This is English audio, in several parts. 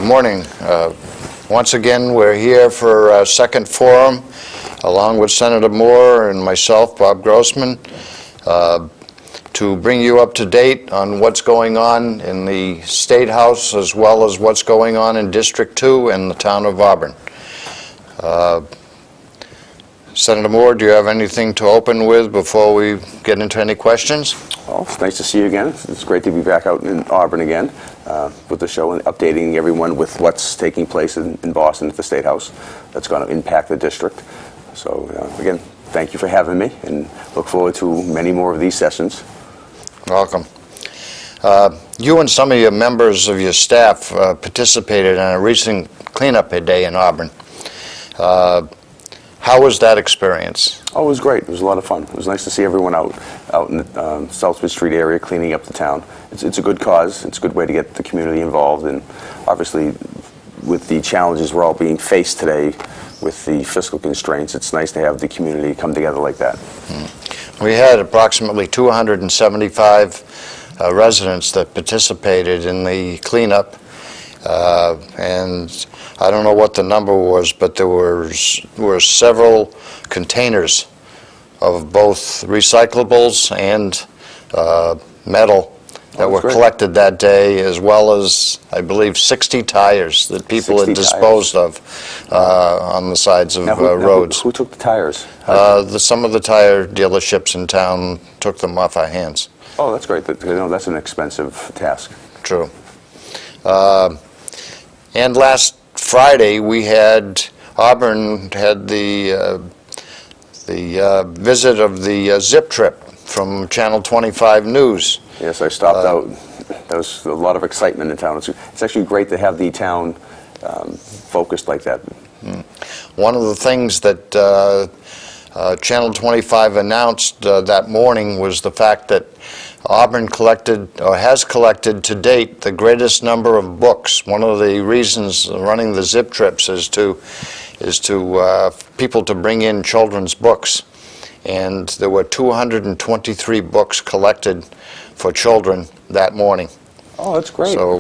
morning. Once again, we're here for our second forum, along with Senator Moore and myself, Bob Grossman, to bring you up to date on what's going on in the State House as well as what's going on in District 2 and the town of Auburn. Senator Moore, do you have anything to open with before we get into any questions? Well, it's nice to see you again. It's great to be back out in Auburn again with the show and updating everyone with what's taking place in Boston at the State House that's going to impact the district. So again, thank you for having me and look forward to many more of these sessions. Welcome. You and some of your members of your staff participated in a recent cleanup day in Auburn. How was that experience? Oh, it was great. It was a lot of fun. It was nice to see everyone out in the Southwood Street area cleaning up the town. It's a good cause. It's a good way to get the community involved, and obviously with the challenges we're all being faced today with the fiscal constraints, it's nice to have the community come together like that. We had approximately 275 residents that participated in the cleanup, and I don't know what the number was, but there were several containers of both recyclables and metal that were collected that day, as well as, I believe, 60 tires that people had disposed of on the sides of roads. Who took the tires? Some of the tire dealerships in town took them off our hands. Oh, that's great. That's an expensive task. True. And last Friday, we had Auburn had the visit of the Zip Trip from Channel 25 News. Yes, I stopped out. There was a lot of excitement in town. It's actually great to have the town focused like that. One of the things that Channel 25 announced that morning was the fact that Auburn collected, or has collected to date, the greatest number of books. One of the reasons running the Zip Trips is to people to bring in children's books. And there were 223 books collected for children that morning. Oh, that's great. So,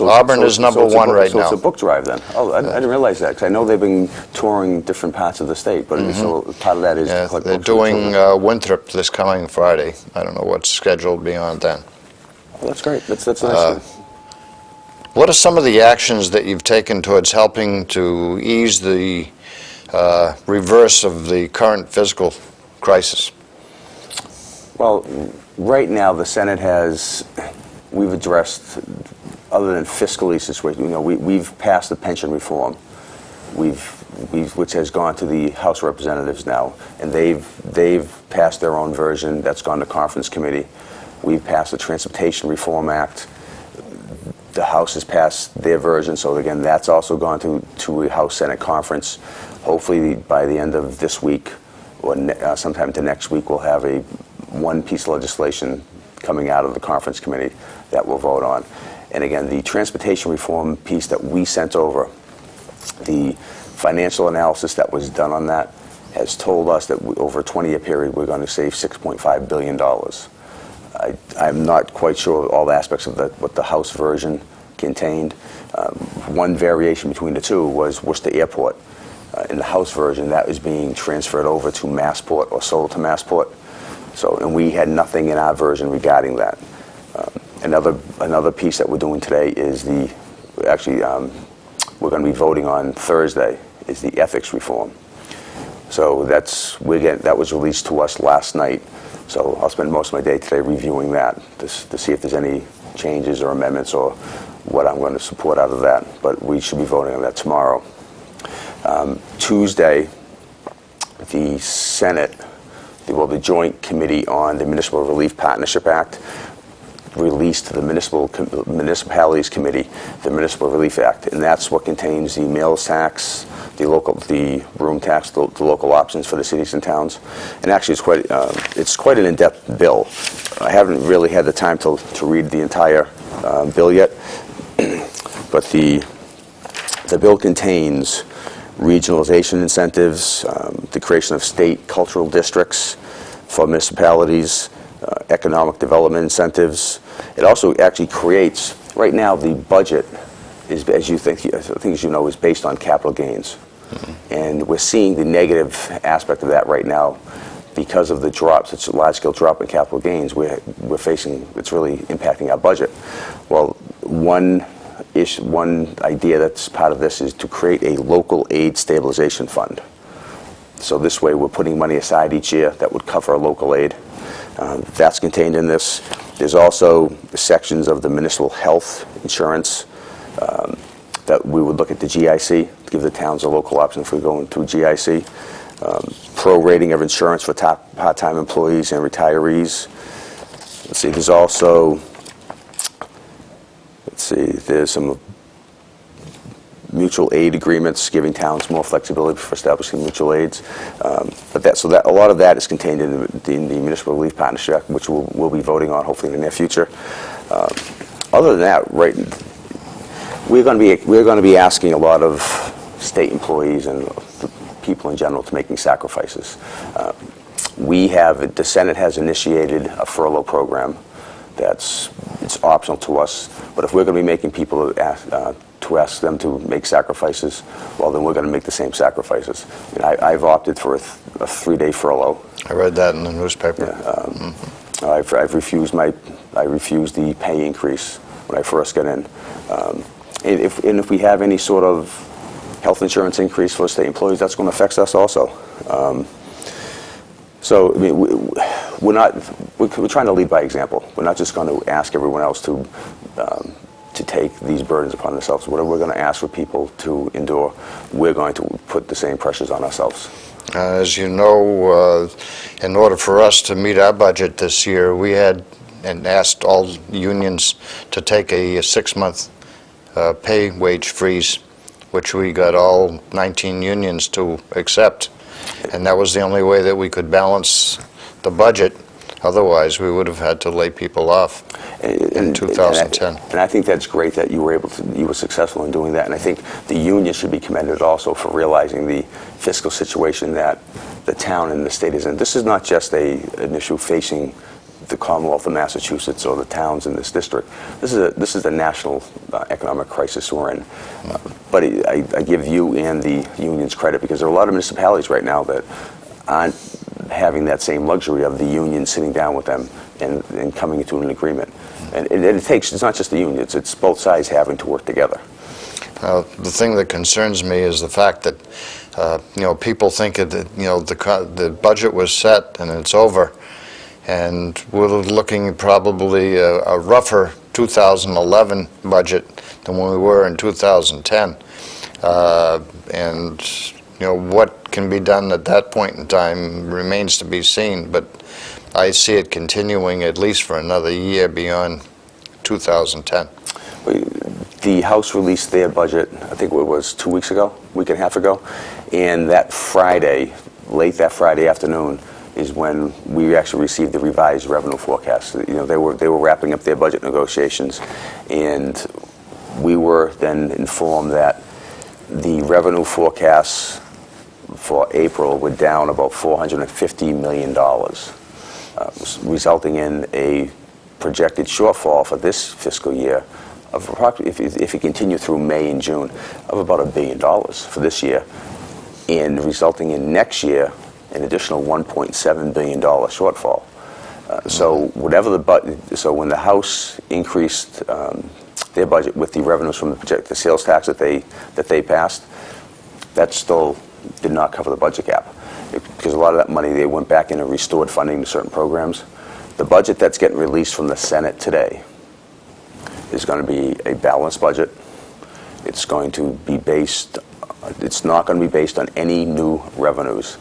Auburn is number one right now. So it's a book drive then. Oh, I didn't realize that, because I know they've been touring different parts of the state, but so part of that is to collect they're books. doing Winthrop this coming Friday. I don't know what's scheduled beyond then. Oh, that's great. That's nice. What are some of the actions that you've taken towards helping to ease the reverse of the current fiscal crisis? Well, right now the Senate we've addressed, other than fiscally situation, we've passed the pension reform, which has gone to the House of Representatives now, and they've passed their own version that's gone to conference committee. We've passed the Transportation Reform Act. The House has passed their version, so again, that's also gone to a House Senate conference. Hopefully by the end of this week or sometime to next week, we'll have one piece of legislation coming out of the conference committee that we'll vote on. And again, the transportation reform piece that we sent over, the financial analysis that was done on that has told us that over a 20-year period we're going to save $6.5 billion. I'm not quite sure of all the aspects of what the House version contained. One variation between the two was Worcester Airport. In the House version, that was being transferred over to Massport or sold to Massport. And we had nothing in our version regarding that. Another piece that we're doing today is we're going to be voting on Thursday, is the ethics reform. So that was released to us last night. So I'll spend most of my day today reviewing that to see if there's any changes or amendments or what I'm going to support out of that. But we should be voting on that tomorrow. Tuesday, the Senate, the Joint Committee on the Municipal Relief Partnership Act released to the Municipalities Committee the Municipal Relief Act, and that's what contains the meals tax, the room tax, the local options for the cities and towns. And actually, it's quite an in-depth bill. I haven't really had the time to read the entire bill yet, but the bill contains regionalization incentives, the creation of state cultural districts for municipalities, economic development incentives. It also actually creates, right now the budget is, as you think, I think as you know, is based on capital gains. And we're seeing the negative aspect of that right now because of the drop, such a large-scale drop in capital gains. We're facing, it's really impacting our budget. Well, one idea that's part of this is to create a local aid stabilization fund. So this way we're putting money aside each year that would cover a local aid. That's contained in this. There's also sections of the municipal health insurance that we would look at the GIC, give the towns a local option if we go into GIC. Prorating of insurance for part-time employees and retirees. Let's see, there's also, there's some mutual aid agreements giving towns more flexibility for establishing mutual aids. So a lot of that is contained in the Municipal Relief Partnership Act, which we'll be voting on hopefully in the near future. Other than that, right, we're going to be asking a lot of state employees and people in general to making sacrifices. The Senate has initiated a furlough program it's optional to us, but if we're going to be making people ask them to make sacrifices, well, then we're going to make the same sacrifices. I've opted for a 3-day furlough. I read that in the newspaper. Yeah, I've refused the pay increase when I first got in. And if we have any sort of health insurance increase for state employees, that's going to affect us also. So I mean, we're trying to lead by example. We're not just going to ask everyone else to take these burdens upon themselves. Whatever we're going to ask for people to endure, we're going to put the same pressures on ourselves. As you know, in order for us to meet our budget this year, we had asked all unions to take a 6-month pay wage freeze, which we got all 19 unions to accept. And that was the only way that we could balance the budget. Otherwise, we would have had to lay people off in 2010. And I think that's great that you were successful in doing that. And I think the union should be commended also for realizing the fiscal situation that the town and the state is in. This is not just an issue facing the Commonwealth of Massachusetts or the towns in this district. This is a national economic crisis we're in. But I give you and the unions credit, because there are a lot of municipalities right now that aren't having that same luxury of the union sitting down with them and coming into an agreement. And it's not just the union, it's both sides having to work together. The thing that concerns me is the fact that people think that the budget was set and it's over, and we're looking at probably a rougher 2011 budget than when we were in 2010. And what can be done at that point in time remains to be seen, but I see it continuing at least for another year beyond 2010. The House released their budget, I think it was 2 weeks ago, week and a half ago, and that Friday, late that Friday afternoon, is when we actually received the revised revenue forecast. They were wrapping up their budget negotiations, and we were then informed that the revenue forecasts for April were down about $450 million, resulting in a projected shortfall for this fiscal year of approximately, if you continue through May and June, of about $1 billion for this year, and resulting in next year an additional $1.7 billion shortfall. So when the House increased their budget with the revenues from the sales tax that they passed, that still did not cover the budget gap, because a lot of that money, they went back in and restored funding to certain programs. The budget that's getting released from the Senate today is going to be a balanced budget. It's going to be based, it's not going to be based on any new revenues.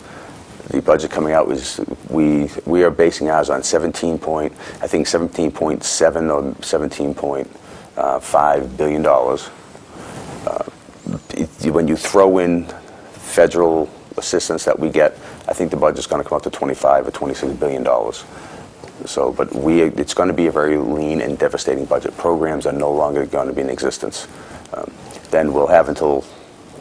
The budget coming out is, we are basing ours on 17.7 or 17.5 billion dollars. When you throw in federal assistance that we get, I think the budget's going to come out to 25 or 26 billion dollars. So, but it's going to be a very lean and devastating budget. Programs are no longer going to be in existence. Then we'll have until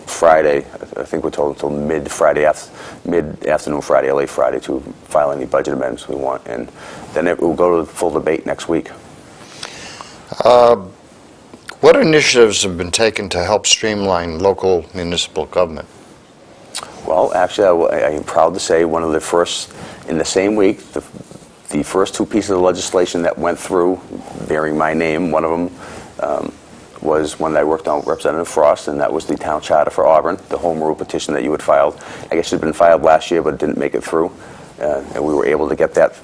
Friday, I think we're told until mid-afternoon Friday, late Friday, to file any budget amendments we want, and then it will go to full debate next week. What initiatives have been taken to help streamline local municipal government? Well, actually, I am proud to say one of the first, in the same week, the first two pieces of legislation that went through, bearing my name, one of them was one that I worked on with Representative Frost, and that was the town charter for Auburn, the home rule petition that you had filed. I guess it had been filed last year, but it didn't make it through. And we were able to get that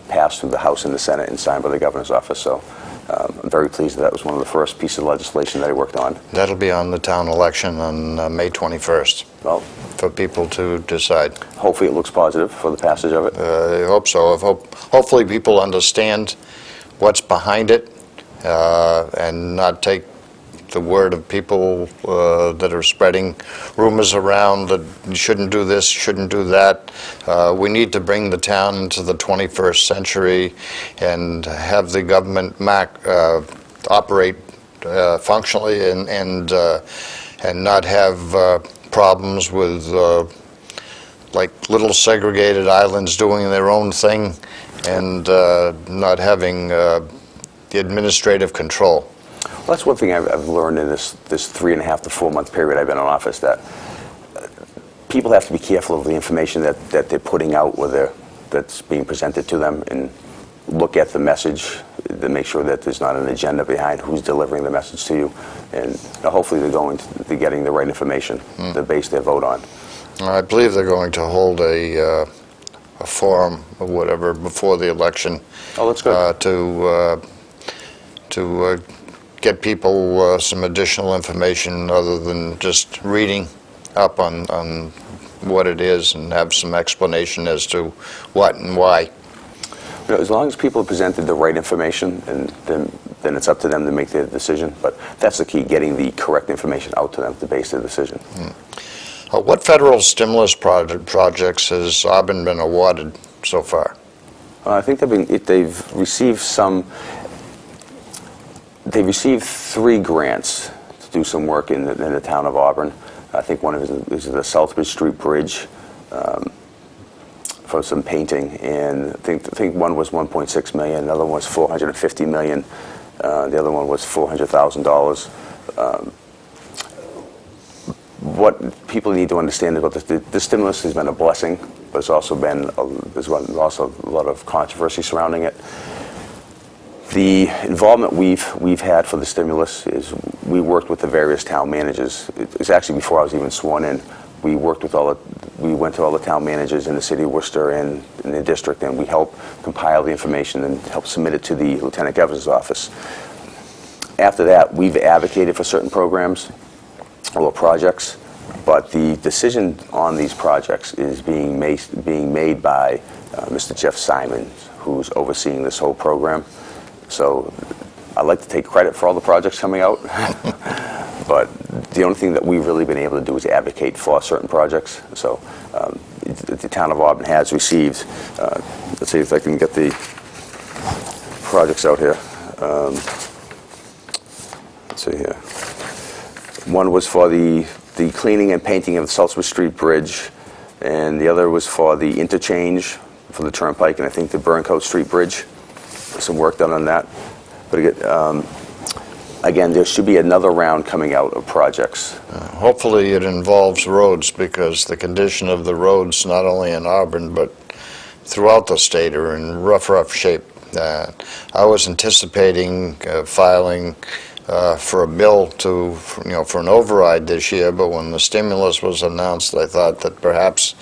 passed through the House and the Senate and signed by the governor's office. So I'm very pleased that was one of the first pieces of legislation that I worked on. That'll be on the town election on May 21st Well, for people to decide. hopefully it looks positive for the passage of it. I hope so. Hopefully people understand what's behind it and not take the word of people that are spreading rumors around that you shouldn't do this, shouldn't do that. We need to bring the town into the 21st century and have the government operate functionally and not have problems with like little segregated islands doing their own thing and not having the administrative control. Well, that's one thing I've learned in this 3.5 to 4 month period I've been in office, that people have to be careful of the information that they're putting out, whether that's being presented to them, and look at the message to make sure that there's not an agenda behind who's delivering the message to you, and hopefully they're getting the right information to base their vote on. I believe they're going to hold a forum or whatever before the election. Oh, that's good. To get people some additional information other than just reading up on what it is and have some explanation as to what and why. As long as people have presented the right information, and then it's up to them to make their decision. But that's the key, getting the correct information out to them to base their decision. What federal stimulus projects has Auburn been awarded so far? I think they've received some. They received 3 grants to do some work in the town of Auburn. I think one of it is the Southbridge Street Bridge for some painting, and I think one was $1.6 million, another one was $450 million, the other one was $400,000. What people need to understand about this stimulus has been a blessing, but there's also a lot of controversy surrounding it. The involvement we've had for the stimulus is we worked with the various town managers. It's actually before I was even sworn in. We went to all the town managers in the city of Worcester and in the district, and we helped compile the information and help submit it to the Lieutenant Governor's office. After that, we've advocated for certain programs or projects, but the decision on these projects is being made by Mr. Jeff Simons, who's overseeing this whole program. So I'd like to take credit for all the projects coming out, but the only thing that we've really been able to do is advocate for certain projects. So the town of Auburn has received, let's see if I can get the projects out here. Let's see here. One was for the cleaning and painting of the Southbridge Street Bridge, and the other was for the interchange for the Turnpike, and I think the Burncoat Street Bridge. Some work done on that. But again, there should be another round coming out of projects. Hopefully it involves roads, because the condition of the roads, not only in Auburn, but throughout the state, are in rough shape. I was anticipating filing for a bill for an override this year, but when the stimulus was announced, I thought that perhaps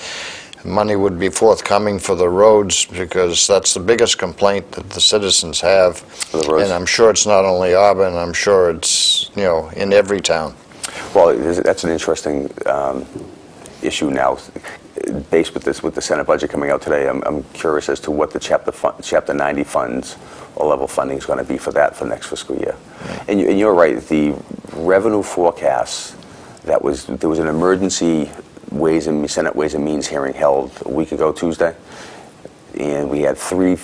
money would be forthcoming for the roads, because that's the biggest complaint that the citizens have. And I'm sure it's not only Auburn, I'm sure it's in every town. Well, that's an interesting issue now. Based with the Senate budget coming out today, I'm curious as to what the Chapter 90 funds or level funding is going to be for that for next fiscal year. And you're right, the revenue forecasts, there was an emergency Senate Ways and Means hearing held a week ago Tuesday, and we had 3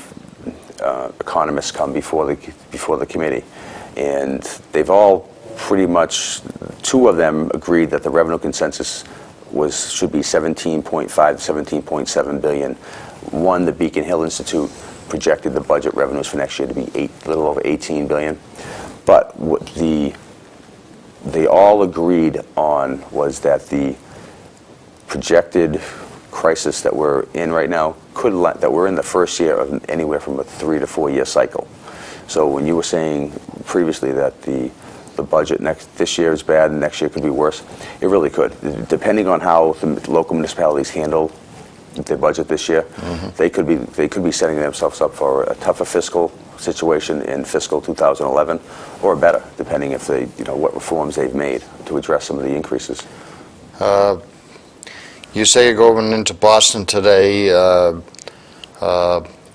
economists come before the committee, and they've all pretty much, 2 of them agreed that the revenue consensus should be 17.5 to 17.7 billion. One, the Beacon Hill Institute, projected the budget revenues for next year to be a little over 18 billion. But what the they all agreed on was that the projected crisis that we're in right now that we're in the first year of anywhere from a 3 to 4 year cycle. So when you were saying previously that the budget this year is bad and next year could be worse, it really could. Depending on how the local municipalities handle their budget this year, they could be setting themselves up for a tougher fiscal situation in fiscal 2011, or better, depending if they, what reforms they've made to address some of the increases. You say you're going into Boston today.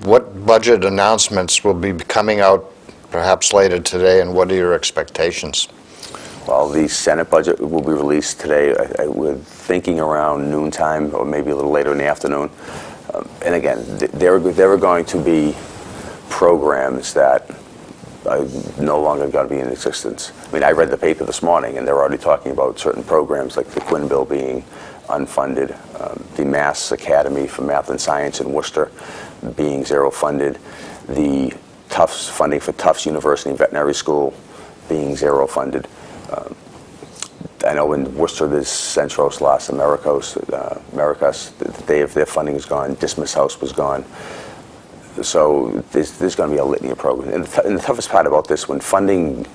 What budget announcements will be coming out perhaps later today, and what are your expectations? Well, the Senate budget will be released today. We're thinking around noontime or maybe a little later in the afternoon. And again, there are going to be programs that are no longer going to be in existence. I mean, I read the paper this morning, and they're already talking about certain programs like the Quinn Bill being unfunded, the Mass Academy for Math and Science in Worcester being zero funded, the Tufts funding for Tufts University and Veterinary School being zero funded. I know in Worcester there's Centros Las Americas, their funding is gone. Dismas House was gone. So there's going to be a litany of programs. And the toughest part about this, when funding,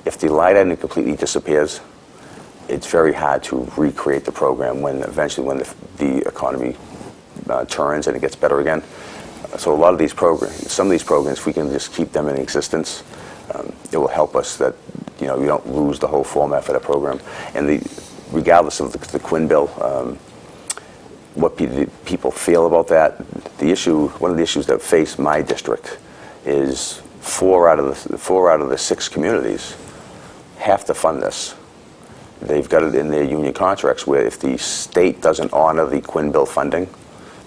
if the light item completely disappears, it's very hard to recreate the program when the economy turns and it gets better again. So a lot of these programs, some of these programs, if we can just keep them in existence, it will help us that you don't lose the whole format for that program. And regardless of the Quinn Bill, what people feel about that, one of the issues that face my district is four out of the 6 communities have to fund this. They've got it in their union contracts where if the state doesn't honor the Quinn Bill funding,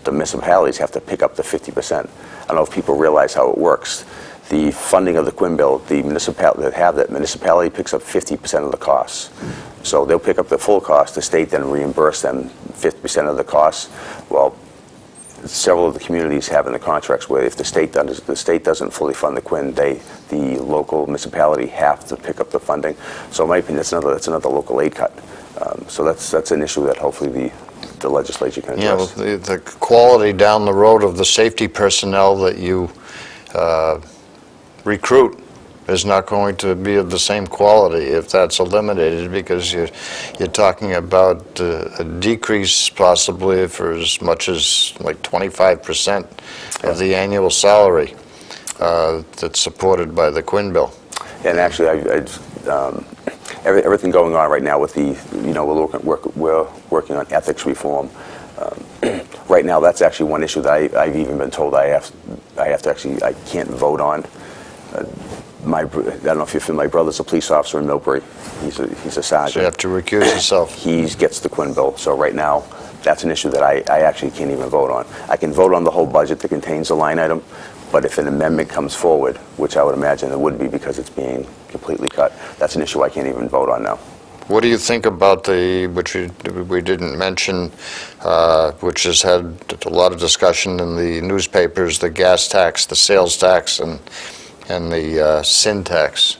the municipalities have to pick up the 50%. I don't know if people realize how it works. The funding of the Quinn Bill, the municipality picks up 50% of the costs. So they'll pick up the full cost. The state then reimburse them 50% of the costs. Well, several of the communities have in the contracts where if the state doesn't fully fund the Quinn, the local municipality have to pick up the funding. So in my opinion, that's another local aid cut. So that's an issue that hopefully the legislature can address. Yeah, well, the quality down the road of the safety personnel that you recruit is not going to be of the same quality if that's eliminated, because you're talking about a decrease possibly for as much as like 25% of the annual salary that's supported by the Quinn Bill. And actually, everything going on right now with we're working on ethics reform. Right now, that's actually one issue that I've even been told I can't vote on. I don't know if you're familiar, my brother's a police officer in Millbury. He's a sergeant. So you have to recuse yourself. He gets the Quinn Bill. So right now, that's an issue that I actually can't even vote on. I can vote on the whole budget that contains the line item, but if an amendment comes forward, which I would imagine it would be because it's being completely cut, that's an issue I can't even vote on now. What do you think about which we didn't mention, which has had a lot of discussion in the newspapers, the gas tax, the sales tax, and the sin tax?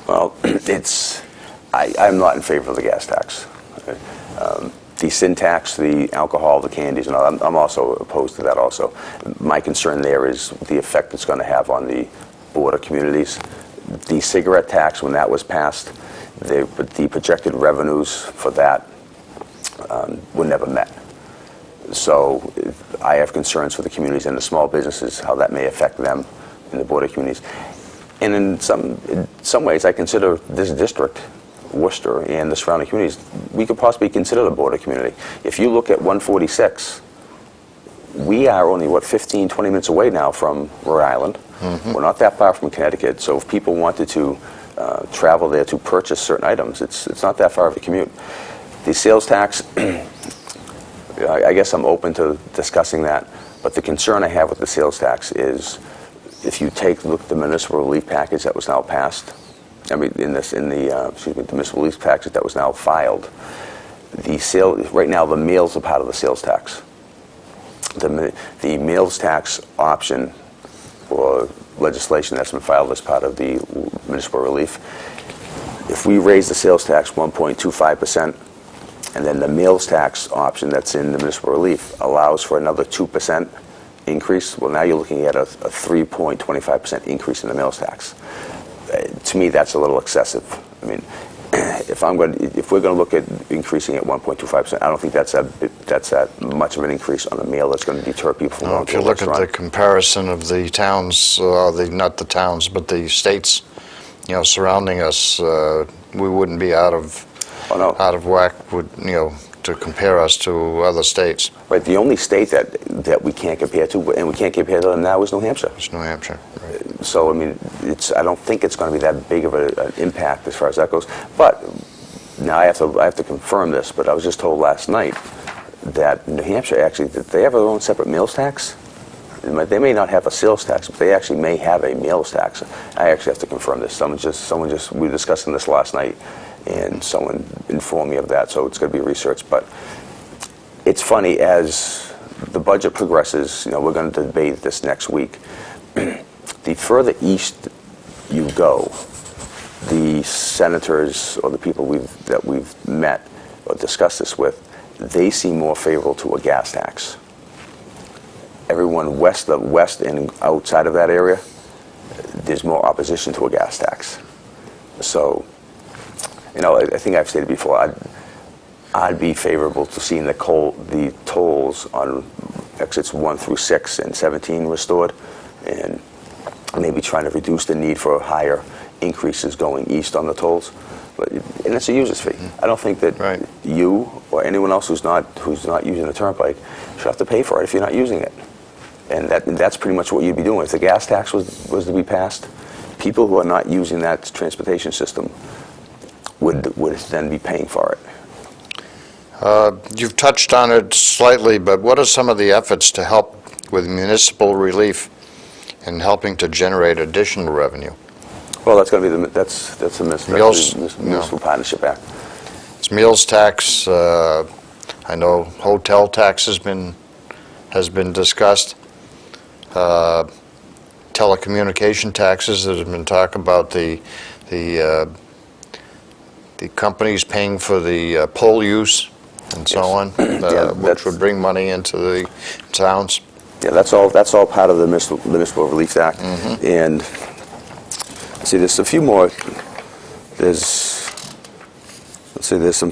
Well, I'm not in favor of the gas tax. The sin tax, the alcohol, the candies, and all, I'm also opposed to that also. My concern there is the effect it's going to have on the border communities. The cigarette tax, when that was passed, the projected revenues for that were never met. So I have concerns for the communities and the small businesses, how that may affect them in the border communities. And in some ways, I consider this district, Worcester, and the surrounding communities, we could possibly consider the border community. If you look at 146, we are only, 15, 20 minutes away now from Rhode Island. Mm-hmm. We're not that far from Connecticut, so if people wanted to travel there to purchase certain items, it's not that far of a commute. The sales tax, I guess I'm open to discussing that, but the concern I have with the sales tax is if you look at the municipal relief package that was now passed, the municipal relief package that was now filed, right now the meals are part of the sales tax. The meals tax option or legislation that's been filed as part of the municipal relief if we raise the sales tax 1.25%, and then the meals tax option that's in the municipal relief allows for another 2% increase, well, now you're looking at a 3.25% increase in the meals tax. To me, that's a little excessive. I mean, if we're going to look at increasing at 1.25%, I don't think that's that much of an increase on a meal that's going to deter people from going If to you a look at restaurant. the comparison of the towns, not the towns, but the states, surrounding us, we wouldn't be out of whack with, to compare us to other states. Right. The only state that we can't compare to, and we can't compare to them now, is New Hampshire. It's New Hampshire. Right. So, I mean, I don't think it's going to be that big of an impact as far as that goes. But now I have to confirm this, but I was just told last night that New Hampshire actually, that they have their own separate meals tax. They may not have a sales tax, but they actually may have a meals tax. I actually have to confirm this. We were discussing this last night, and someone informed me of that, so it's going to be researched. But it's funny, as the budget progresses, we're going to debate this next week. The further east you go, the senators or the people that we've met or discussed this with, they seem more favorable to a gas tax. Everyone west and outside of that area, there's more opposition to a gas tax. So, I think I've stated before, I'd be favorable to seeing the tolls on exits 1 through 6 and 17 restored, and maybe trying to reduce the need for higher increases going east on the tolls. And it's a user's fee. I don't think that you or anyone else who's not using the turnpike should have to pay for it if you're not using it. And that's pretty much what you'd be doing. If the gas tax was to be passed, people who are not using that transportation system would then be paying for it. You've touched on it slightly, but what are some of the efforts to help with municipal relief and helping to generate additional revenue? Well, that's going to be the Municipal Partnership Act. It's meals tax. I know hotel tax has been discussed. Telecommunication taxes. There's been talk about the companies paying for the pole use and so on, which would bring money into the towns. Yeah, that's all part of the Municipal Relief Act. Mm-hmm. And see, there's a few more. There's some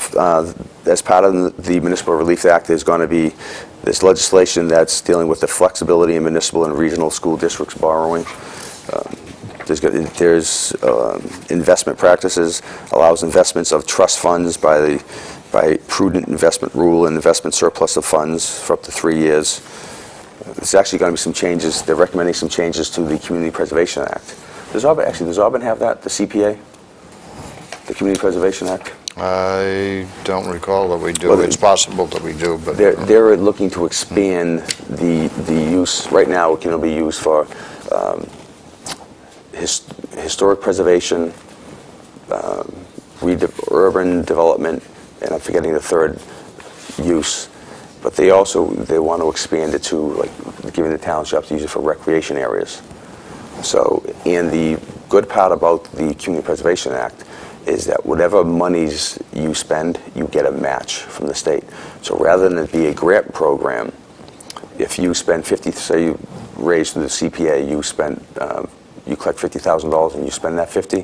as part of the Municipal Relief Act. There's going to be this legislation that's dealing with the flexibility in municipal and regional school districts borrowing. There's investment practices, allows investments of trust funds by prudent investment rule and investment surplus of funds for up to 3 years. There's actually going to be some changes. They're recommending some changes to the Community Preservation Act. Does Auburn have that, the CPA? The Community Preservation Act? I don't recall that we do. Well, it's possible that we do, but they're looking to expand the use. Right now, it can only be used for historic preservation, urban development, and I'm forgetting the third use. But they want to expand it to, like, giving the townships to use it for recreation areas. So, and the good part about the Community Preservation Act is that whatever monies you spend, you get a match from the state. So rather than it be a grant program, if you spend say you raise through the CPA, you collect $50,000 and you spend that 50.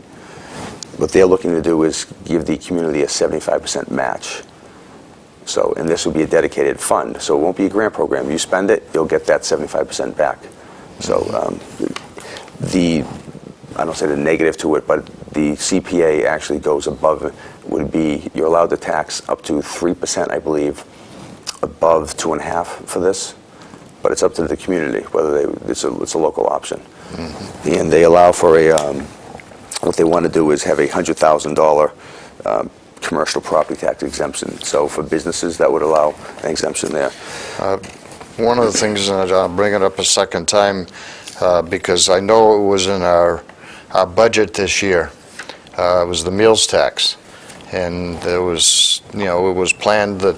What they're looking to do is give the community a 75% match. So, and this will be a dedicated fund. So it won't be a grant program. You spend it, you'll get that 75% back. So I don't say the negative to it, but the CPA actually goes above, you're allowed to tax up to 3%, I believe, above 2.5% for this. But it's up to the community whether it's a local option. Mm-hmm. And they allow for what they want to do is have a $100,000 commercial property tax exemption. So for businesses, that would allow an exemption there. One of the things, and I'll bring it up a second time, because I know it was in our budget this year, was the meals tax. And there was, it was planned that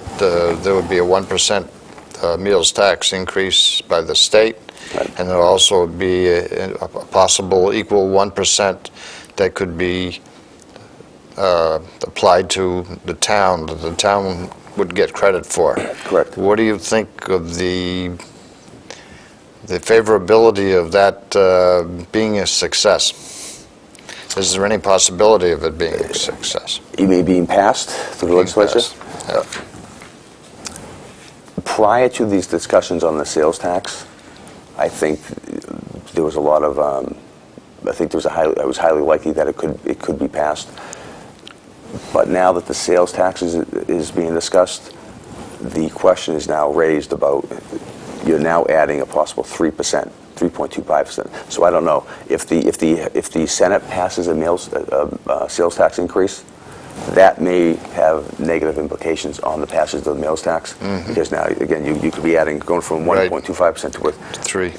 there would be a 1% meals tax increase by the state. Right. And there also would be a possible equal 1% that could be applied to the town, that the town would get credit for. Correct. What do you think of the favorability of that being a success? Is there any possibility of it being a success? You mean being passed through the legislature? Yeah. Prior to these discussions on the sales tax, I think there was a lot of, I think there was it was highly likely that it could be passed. But now that the sales tax is being discussed, the question is now raised about, you're now adding a possible 3%, 3.25%. So I don't know if the Senate passes a sales tax increase, that may have negative implications on the passage of the meals tax, because now again you could be going from 1.25%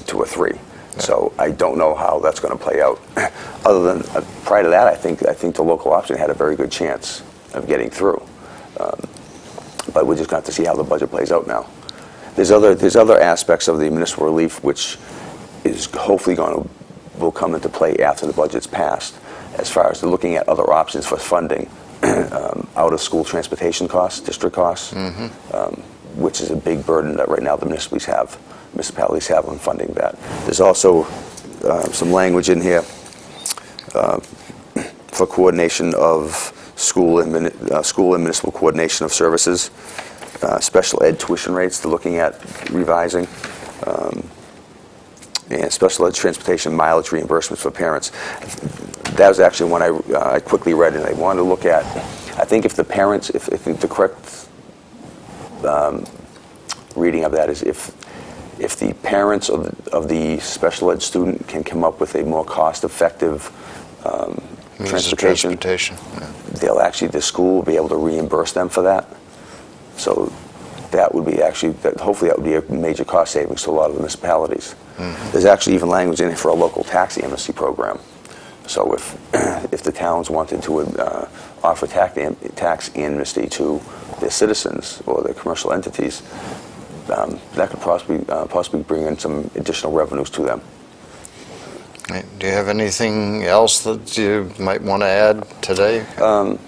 to a 3. So I don't know how that's going to play out. Other than prior to that, I think the local option had a very good chance of getting through. But we're just going to have to see how the budget plays out now. There's other aspects of the municipal relief which is hopefully will come into play after the budget's passed, as far as looking at other options for funding out of school transportation costs, district costs, which is a big burden that right now the municipalities have on funding that. There's also some language in here for coordination of school and municipal coordination of services, special ed tuition rates they're looking at revising, and special ed transportation mileage reimbursements for parents. That was actually one I quickly read, and I wanted to look at. I think if the parents, if the correct reading of that is if the parents of the special ed student can come up with a more cost-effective transportation, yeah. they'll actually, the school will be able to reimburse them for that. So that would be hopefully that would be a major cost savings to a lot of the municipalities. There's actually even language in it for a local tax amnesty program. So if the towns wanted to offer tax amnesty to their citizens or their commercial entities, that could possibly bring in some additional revenues to them. Do you have anything else that you might want to add today? Well,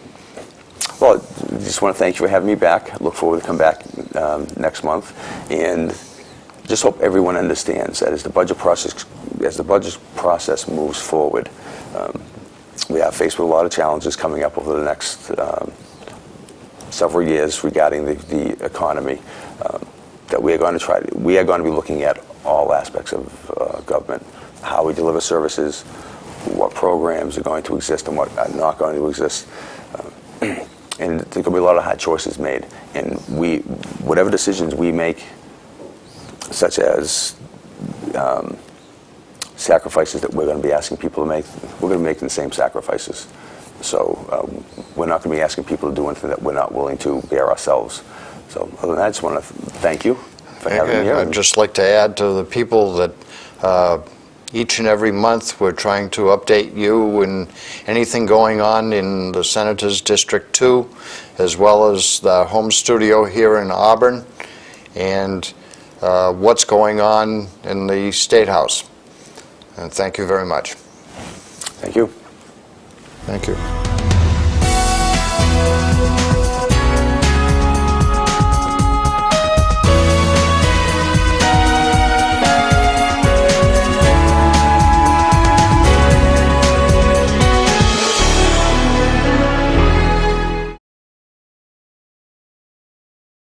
I just want to thank you for having me back. I look forward to come back next month, and just hope everyone understands that as the budget process moves forward, we are faced with a lot of challenges coming up over the next several years regarding the economy. That we are going to be looking at all aspects of government, how we deliver services, what programs are going to exist and what are not going to exist. And there could be a lot of hard choices made. And whatever decisions we make, such as sacrifices that we're going to be asking people to make, we're going to be making the same sacrifices. So we're not going to be asking people to do anything that we're not willing to bear ourselves. So other than that, I just want to thank you for having me here. I'd just like to add to the people that each and every month we're trying to update you and anything going on in the Senator's District 2, as well as the home studio here in Auburn, and what's going on in the State House. And thank you very much. Thank you. Thank you.